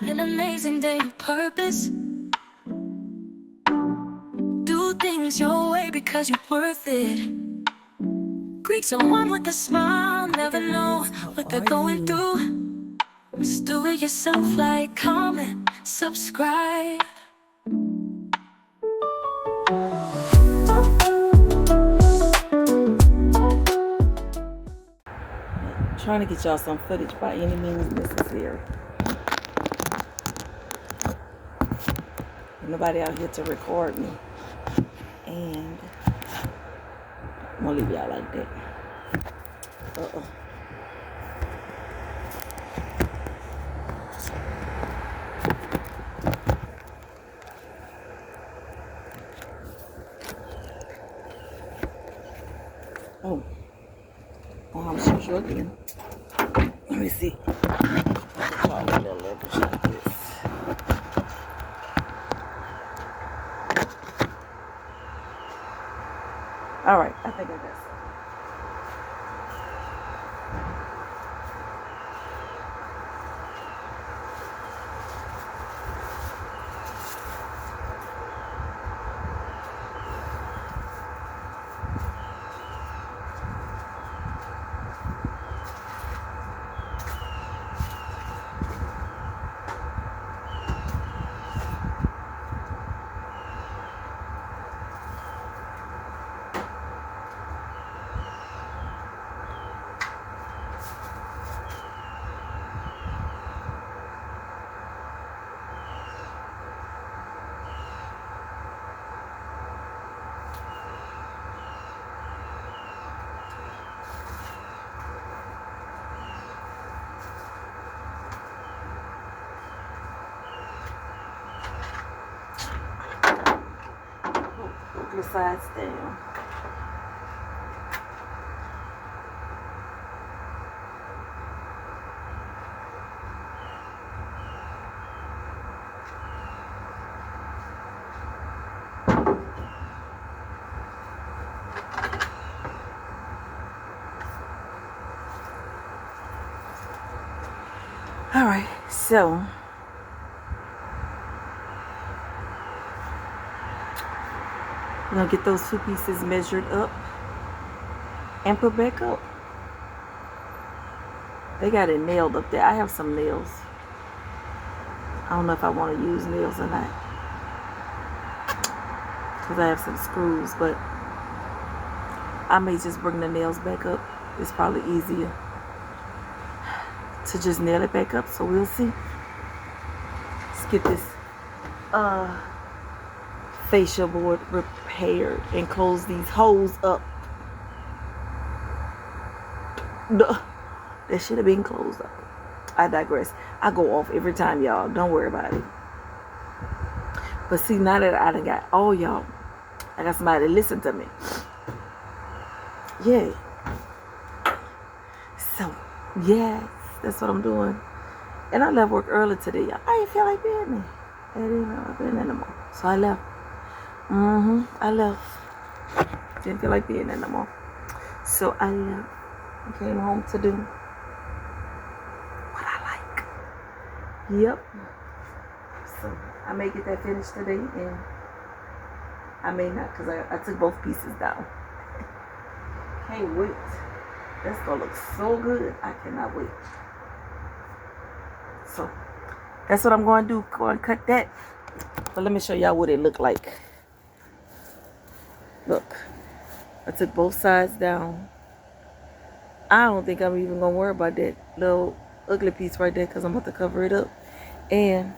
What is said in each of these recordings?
an amazing day of purpose. Do things your way because you're worth it. Greet someone with a smile, never know what they're going through. Just do it yourself, like, comment, subscribe. Trying to get y'all some footage by any means necessary. Nobody out here to record me. And I'm gonna leave y'all like that. Oh, I'm so sure again. Let me see. Oh, a little leverage like this. All right, I think I got some. Put the sides down. All right, so we're gonna get those two pieces measured up and put back up. They got it nailed up there. I have some nails. I don't know if I want to use nails or not, because I have some screws, but I may just bring the nails back up. It's probably easier to just nail it back up, so we'll see. Let's get this fascia board repaired and close these holes up. That should have been closed up. I digress. I go off every time, y'all. Don't worry about it. But see, now that I done got all y'all, I got somebody to listen to me. Yeah. So, yes, that's what I'm doing. And I left work early today, y'all. I didn't feel like being there. I didn't feel like being there no more. So I left. I left. Didn't feel like being there no more. So I left. I came home to do what I like. Yep. So I may get that finished today, and I may not, because I took both pieces down. Can't wait. That's gonna look so good. I cannot wait. So that's what I'm going to do. Go and cut that. But let me show y'all what it looked like. Look, I took both sides down. I don't think I'm even gonna worry about that little ugly piece right there, because I'm about to cover it up. And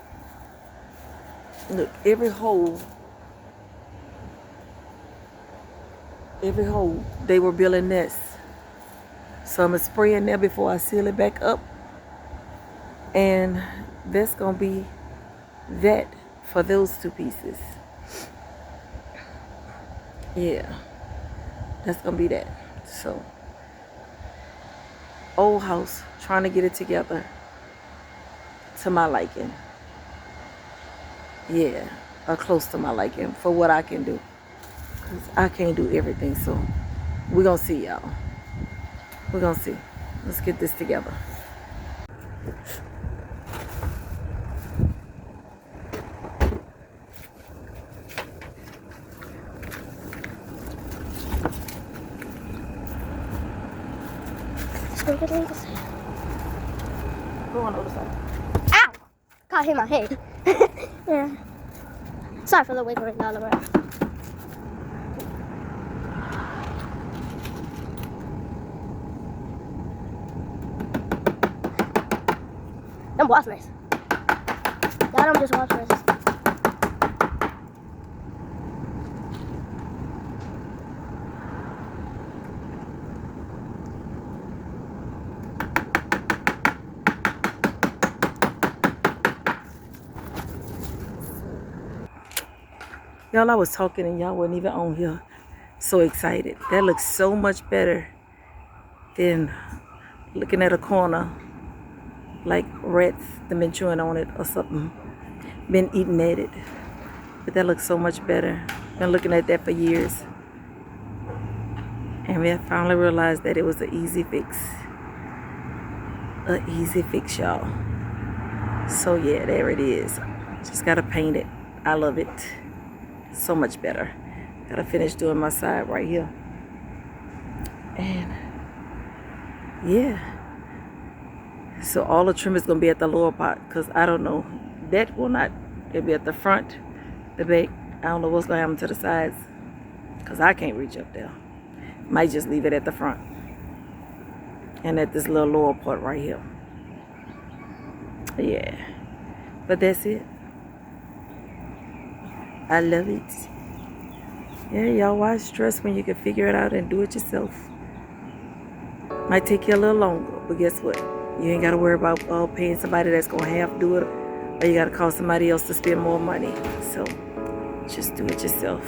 look, every hole, they were building nests. So I'm gonna spray in there before I seal it back up. And that's gonna be that for those two pieces. Yeah, that's gonna be that. So, old house, trying to get it together to my liking. Yeah, or close to my liking for what I can do. Because I can't do everything, so we're gonna see, y'all. We're gonna see. Let's get this together. a good way to say it. Go on the other side. Ow! Got hit my head. Yeah. Sorry for the wiggling all around. Them watch races. Y'all don't just watch races. Y'all, I was talking and y'all wasn't even on here. So excited. That looks so much better than looking at a corner like rats that been chewing on it or something. Been eating at it. But that looks so much better. Been looking at that for years. And I finally realized that it was an easy fix. An easy fix, y'all. So yeah, there it is. Just gotta paint it. I love it. So much better. Gotta finish doing my side right here. And yeah. So all the trim is gonna be at the lower part, because I don't know. That will not. It'll be at the front, the back. I don't know what's gonna happen to the sides, because I can't reach up there. Might just leave it at the front. And at this little lower part right here. Yeah. But that's it. I love it. Yeah, y'all, why stress when you can figure it out and do it yourself? Might take you a little longer, but guess what? You ain't got to worry about paying somebody that's going to half do it, or you got to call somebody else to spend more money. So just do it yourself.